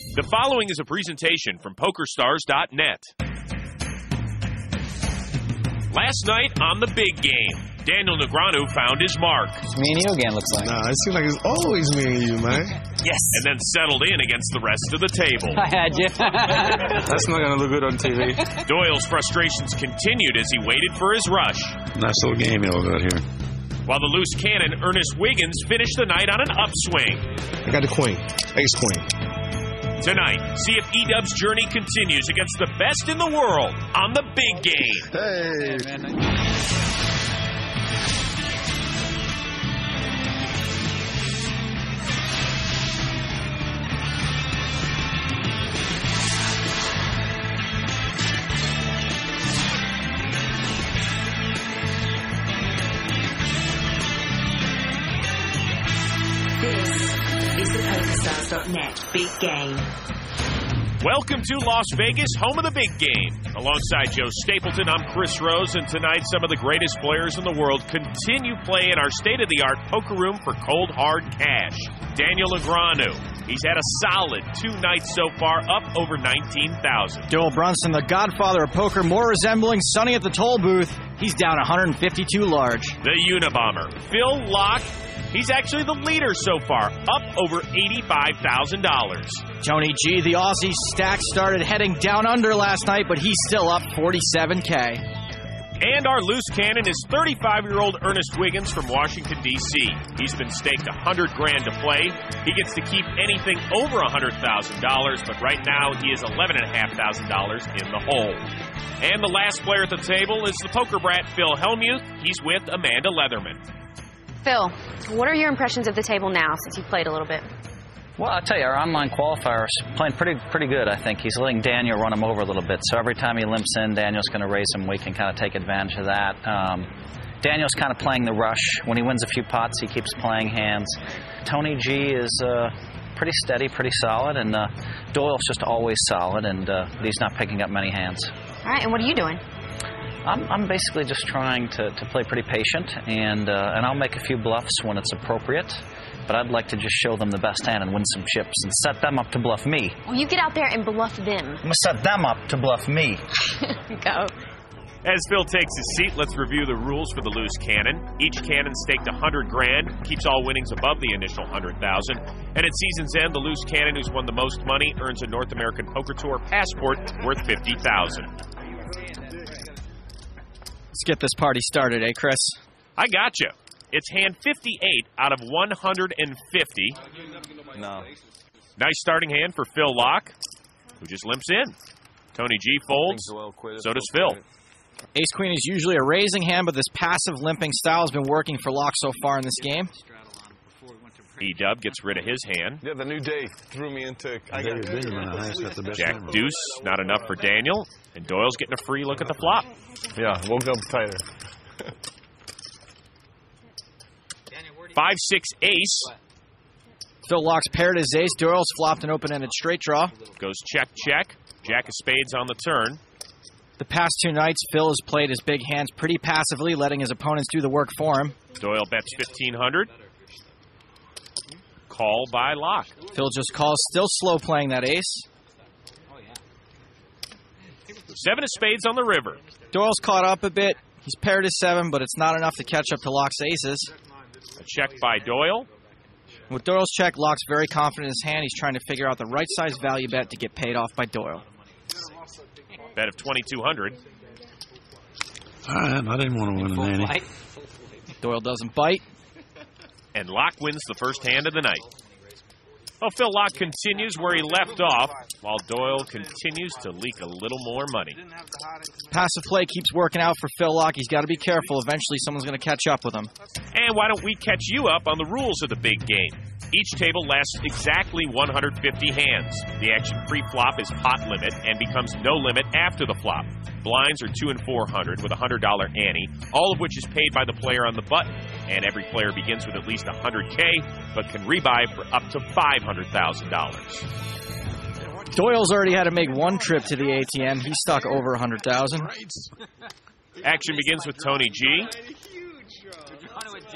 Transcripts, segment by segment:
The following is a presentation from PokerStars.net. Last night on the big game, Daniel Negreanu found his mark. It's me and you again, looks like. Nah, it seems like it's always me and you, man. Yes. And then settled in against the rest of the table. I had you. That's not going to look good on TV. Doyle's frustrations continued as he waited for his rush. Nice little game y'all got here. While the loose cannon, Ernest Wiggins, finished the night on an upswing. I got the queen. Ace queen. Tonight, see if E-Dub's journey continues against the best in the world on the big game. Hey. This is the PokerStars.net Big Game. Welcome to Las Vegas, home of the big game. Alongside Joe Stapleton, I'm Chris Rose, and tonight some of the greatest players in the world continue play in our state-of-the-art poker room for cold, hard cash. Daniel Negreanu. He's had a solid 2 nights so far, up over 19,000. Doyle Brunson, the godfather of poker, more resembling Sonny at the toll booth. He's down 152 large. The Unabomber, Phil Laak. He's actually the leader so far, up over $85,000. Tony G, the Aussie stack, started heading down under last night, but he's still up $47K. And our loose cannon is 35-year-old Ernest Wiggins from Washington, D.C. He's been staked $100 grand to play. He gets to keep anything over $100,000, but right now he is $11,500 in the hole. And the last player at the table is the poker brat Phil Hellmuth. He's with Amanda Leatherman. Phil, what are your impressions of the table now since you've played a little bit? Well, I'll tell you, our online qualifier is playing pretty good, I think. He's letting Daniel run him over a little bit. So every time he limps in, Daniel's going to raise him. We can kind of take advantage of that. Daniel's kind of playing the rush. When he wins a few pots, he keeps playing hands. Tony G is pretty steady, pretty solid. And Doyle's just always solid, and he's not picking up many hands. All right, and what are you doing? I'm basically just trying to play pretty patient, and I'll make a few bluffs when it's appropriate. But I'd like to just show them the best hand and win some chips and set them up to bluff me. Well, you get out there and bluff them. I'm going to set them up to bluff me. Go. As Phil takes his seat, let's review the rules for the loose cannon. Each cannon staked $100 grand, keeps all winnings above the initial $100,000. And at season's end, the loose cannon who's won the most money earns a North American Poker Tour passport worth $50,000. Let's get this party started, eh, Chris? I gotcha. It's hand 58 out of 150. No. Nice starting hand for Phil Laak, who just limps in. Tony G folds. So does Phil. Ace-Queen is usually a raising hand, but this passive limping style has been working for Laak so far in this game. E-Dub gets rid of his hand. Yeah, the new day threw me into... Jack Deuce, not enough for Daniel. And Doyle's getting a free look at the flop. Yeah, woke up tighter. 5-6 ace. Phil Laak's paired his ace. Doyle's flopped an open-ended straight draw. Goes check, check. Jack of spades on the turn. The past 2 nights, Phil has played his big hands pretty passively, letting his opponents do the work for him. Doyle bets 1,500. Call by Laak. Phil just calls, still slow playing that ace. 7 of spades on the river. Doyle's caught up a bit. He's paired his 7, but it's not enough to catch up to Laak's aces. A check by Doyle. With Doyle's check, Laak's very confident in his hand. He's trying to figure out the right size value bet to get paid off by Doyle. Bet of 2,200. All right, I didn't want to win an ante. Doyle doesn't bite. And Laak wins the first hand of the night. Well, Phil Laak continues where he left off, while Doyle continues to leak a little more money. Passive play keeps working out for Phil Laak. He's got to be careful. Eventually, someone's going to catch up with him. And why don't we catch you up on the rules of the big game? Each table lasts exactly 150 hands. The action pre-flop is pot limit and becomes no limit after the flop. Blinds are 2 and 400 with a $100 ante, all of which is paid by the player on the button. And every player begins with at least $100K, but can rebuy for up to $500,000. Doyle's already had to make 1 trip to the ATM. He's stuck over $100,000. Action begins with Tony G.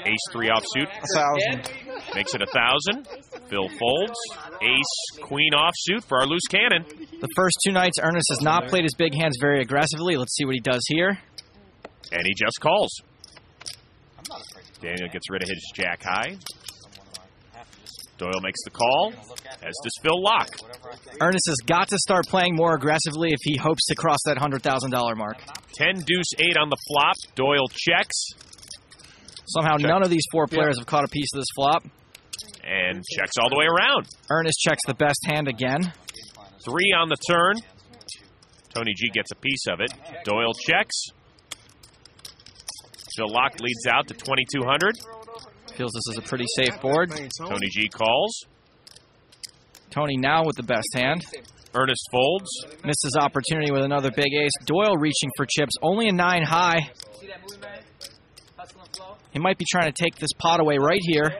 Ace-3 offsuit. 1,000. Makes it 1,000. Phil folds. Ace, queen offsuit for our loose cannon. The first two nights, Ernest has not played his big hands very aggressively. Let's see what he does here. And he just calls. Daniel gets rid of his jack high. Doyle makes the call, as does Phil Laak. Ernest has got to start playing more aggressively if he hopes to cross that $100,000 mark. 10 deuce 8 on the flop. Doyle checks. Somehow none of these four players have caught a piece of this flop. And checks all the way around. Ernest checks the best hand again. 3 on the turn. Tony G gets a piece of it. Doyle checks. Phil Laak leads out to 2,200. Feels this is a pretty safe board. Tony G calls. Tony now with the best hand. Ernest folds. Misses opportunity with another big ace. Doyle reaching for chips. Only a 9 high. He might be trying to take this pot away right here.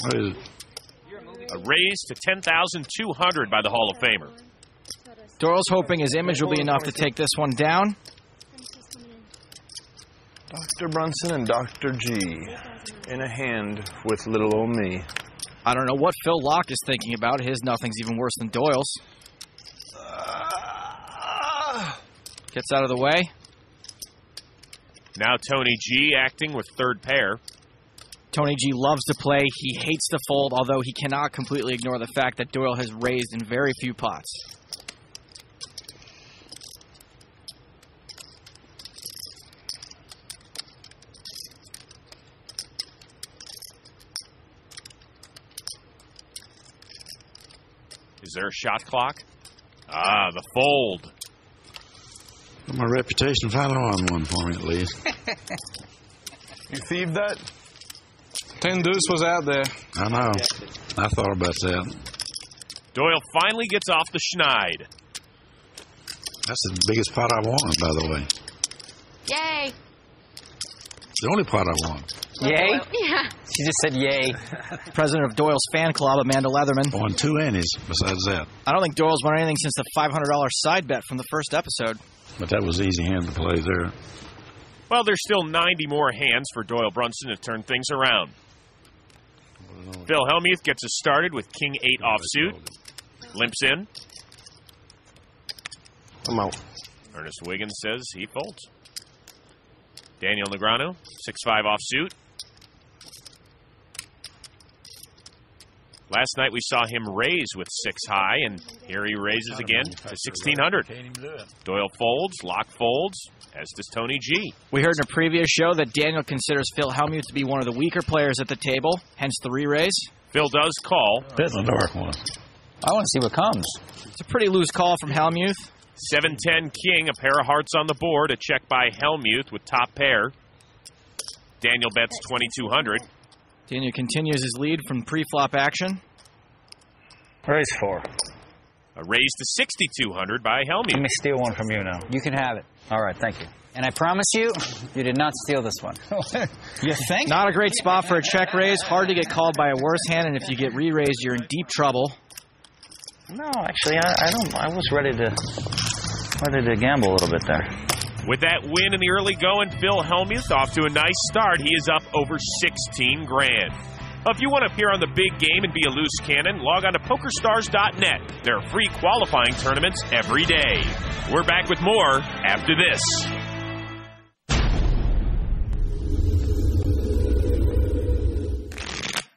What is it? A raise to 10,200 by the Hall of Famer. Doyle's hoping his image will be enough to take this one down. Dr. Brunson and Dr. G in a hand with little old me. I don't know what Phil Laak is thinking about. His nothing's even worse than Doyle's. Gets out of the way. Now Tony G acting with third pair. Tony G loves to play. He hates to fold, although he cannot completely ignore the fact that Doyle has raised in very few pots. Is there a shot clock? Ah, the fold. My reputation finally on one for me, at least. You thieved that? 10 deuce was out there. I know. I thought about that. Doyle finally gets off the schneid. That's the biggest pot I won, by the way. Yay! The only pot I won. Yay? Yeah. She just said yay. President of Doyle's fan club, Amanda Leatherman. Won 2 annies besides that. I don't think Doyle's won anything since the $500 side bet from the first episode. But that was easy hand to play there. Well, there's still 90 more hands for Doyle Brunson to turn things around. Phil Hellmuth gets us started with King 8 offsuit. Limps in. I'm out. Ernest Wiggins says he folds. Daniel Negreanu, 6-5 offsuit. Last night we saw him raise with 6 high, and here he raises again to 1,600. Doyle folds, Laak folds, as does Tony G. We heard in a previous show that Daniel considers Phil Hellmuth to be one of the weaker players at the table, hence the re-raise. Phil does call. Bet in the dark one. I want to see what comes. It's a pretty loose call from Hellmuth. 7-10 king, a pair of hearts on the board, a check by Hellmuth with top pair. Daniel bets 2,200. Daniel continues his lead from pre-flop action. Raise 4. A raise to 6,200 by Hellmuth. Let me steal one from you now. You can have it. All right, thank you. And I promise you, you did not steal this one. You think? Not a great spot for a check raise. Hard to get called by a worse hand, and if you get re-raised, you're in deep trouble. No, actually, I don't. I was ready to gamble a little bit there. With that win in the early going, Phil Hellmuth off to a nice start. He is up over 16 grand. If you want to appear on the big game and be a loose cannon, log on to PokerStars.net. There are free qualifying tournaments every day. We're back with more after this.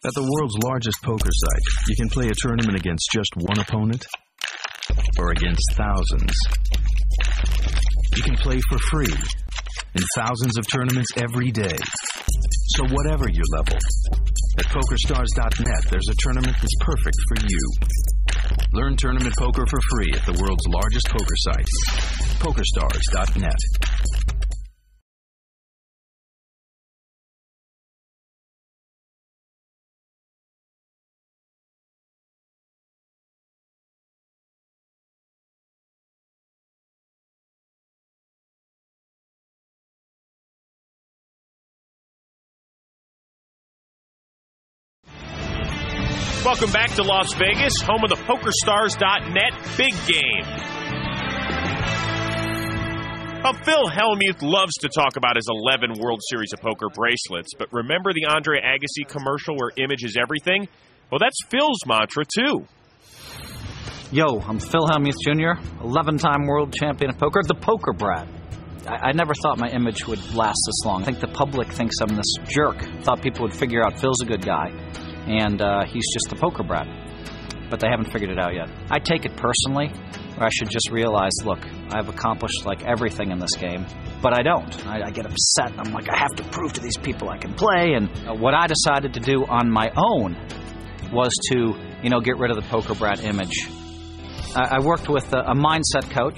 At the world's largest poker site, you can play a tournament against just one opponent or against thousands. You can play for free in thousands of tournaments every day. So whatever your level, at PokerStars.net, there's a tournament that's perfect for you. Learn tournament poker for free at the world's largest poker site, PokerStars.net. Welcome back to Las Vegas, home of the PokerStars.net big game. Phil Hellmuth loves to talk about his 11 World Series of Poker bracelets, but remember the Andre Agassi commercial where image is everything? Well, that's Phil's mantra, too. Yo, I'm Phil Hellmuth Jr., 11-time world champion of poker, the Poker Brat. I never thought my image would last this long. I think the public thinks I'm this jerk. Thought people would figure out Phil's a good guy, and he's just the Poker Brat. But they haven't figured it out yet. I take it personally, or I should just realize, look, I've accomplished like everything in this game, but I don't. I get upset. I'm like, I have to prove to these people I can play, and what I decided to do on my own was to, get rid of the Poker Brat image. I worked with a mindset coach,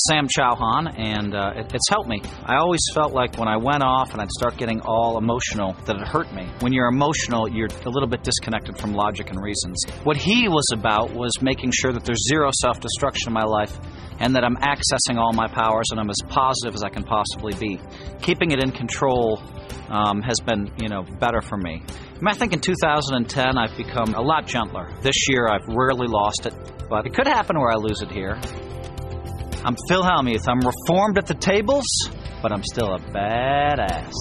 Sam Chauhan, and it's helped me. I always felt like when I went off and I'd start getting all emotional, that it hurt me. When you're emotional, you're a little bit disconnected from logic and reasons. What he was about was making sure that there's zero self-destruction in my life and that I'm accessing all my powers and I'm as positive as I can possibly be. Keeping it in control has been, better for me. I think in 2010 I've become a lot gentler. This year I've rarely lost it, but it could happen where I lose it here. I'm Phil Hellmuth. I'm reformed at the tables, but I'm still a badass.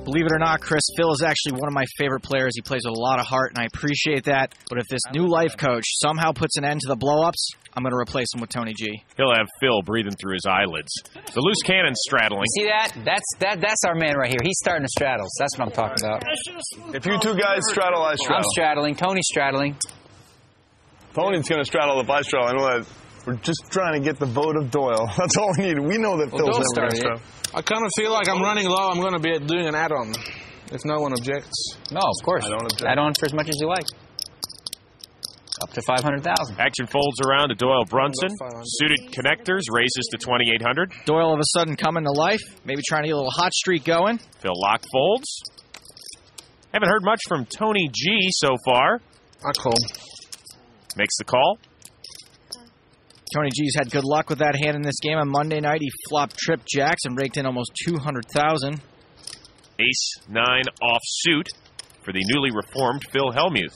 Believe it or not, Chris, Phil is actually one of my favorite players. He plays with a lot of heart, and I appreciate that. But if this new life coach somehow puts an end to the blow-ups, I'm going to replace him with Tony G. He'll have Phil breathing through his eyelids. The loose cannon straddling. See that? That's our man right here. He's starting to straddle. So that's what I'm talking about. If you two guys straddle, I straddle. I'm straddling. Tony's straddling. Tony's going to straddle if I straddle. I know that. We're just trying to get the vote of Doyle. That's all we need. We know that Phil's never going to straddle. I kind of feel like I'm running low. I'm going to be doing an add-on, if no one objects. No, of course. I don't object. Add on for as much as you like. Up to 500,000. Action folds around to Doyle Brunson. Suited connectors raises to 2,800. Doyle all of a sudden coming to life. Maybe trying to get a little hot streak going. Phil Laak folds. Haven't heard much from Tony G so far. I call. Makes the call. Tony G's had good luck with that hand in this game. On Monday night, he flopped trip jacks and raked in almost 200,000. Ace-9 offsuit for the newly reformed Phil Hellmuth.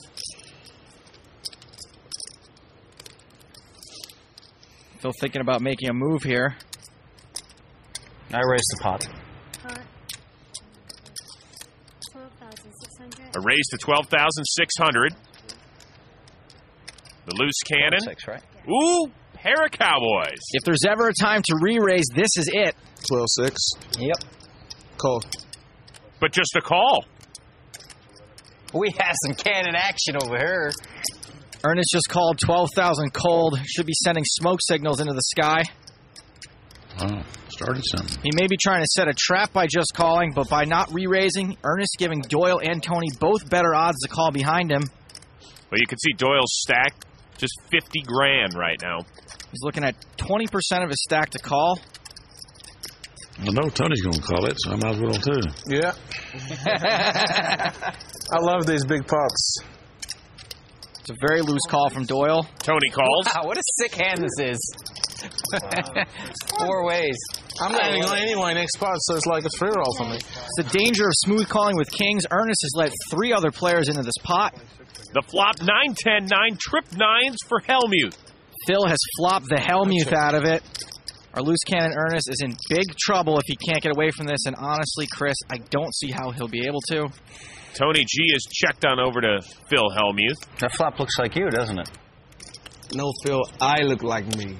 Phil thinking about making a move here. I raised the pot. A raise to 12,600. The loose cannon. 6, right? Ooh, pair of cowboys. If there's ever a time to re-raise, this is it. 12-6. Yep. Call. But just a call. We have some cannon action over here. Ernest just called 12,000 cold. Should be sending smoke signals into the sky. Oh, started something. He may be trying to set a trap by just calling, but by not re-raising, Ernest giving Doyle and Tony both better odds to call behind him. Well, you can see Doyle's stack, just 50 grand right now. He's looking at 20% of his stack to call. I know Tony's going to call it, so I might as well too. Yeah. I love these big pots. It's a very loose call from Doyle. Tony calls. Wow, what a sick hand this is. Wow. 4 ways. I'm not even going anyway next pot, so it's like a free roll for me. It's the danger of smooth calling with kings. Ernest has let 3 other players into this pot. The flop, 9-10, 9 trip 9s for Hellmuth. Phil has flopped the Hellmuth out of it. Our loose cannon Ernest is in big trouble if he can't get away from this. And honestly, Chris, I don't see how he'll be able to. Tony G is checked on over to Phil Hellmuth. That flop looks like you, doesn't it? No, Phil, I look like me.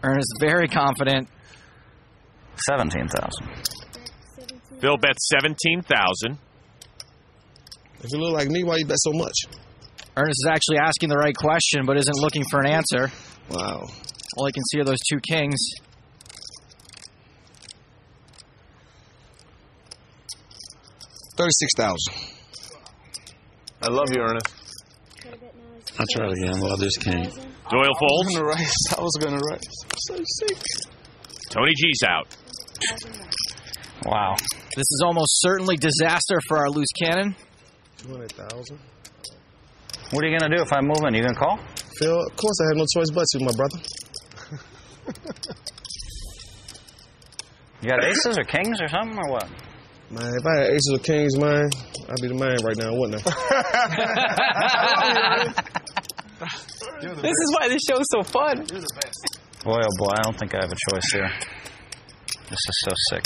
Ernest very confident. 17,000. Phil bets 17,000. If you look like me, why you bet so much? Ernest is actually asking the right question, but isn't looking for an answer. Wow. All he can see are those 2 kings. $36,000. I love you, Ernest. I'll try it again. Well, I just can't. Doyle folds. I was going to raise. I'm so sick. Tony G's out. Wow. This is almost certainly disaster for our loose cannon. 200,000. What are you going to do if I move in? You going to call? Phil, of course I have no choice but to, my brother. You got aces or kings or something or what? Man, if I had aces or kings, man, I'd be the man right now, wouldn't I? This is why this show's so fun. Boy, oh boy, I don't think I have a choice here. This is so sick.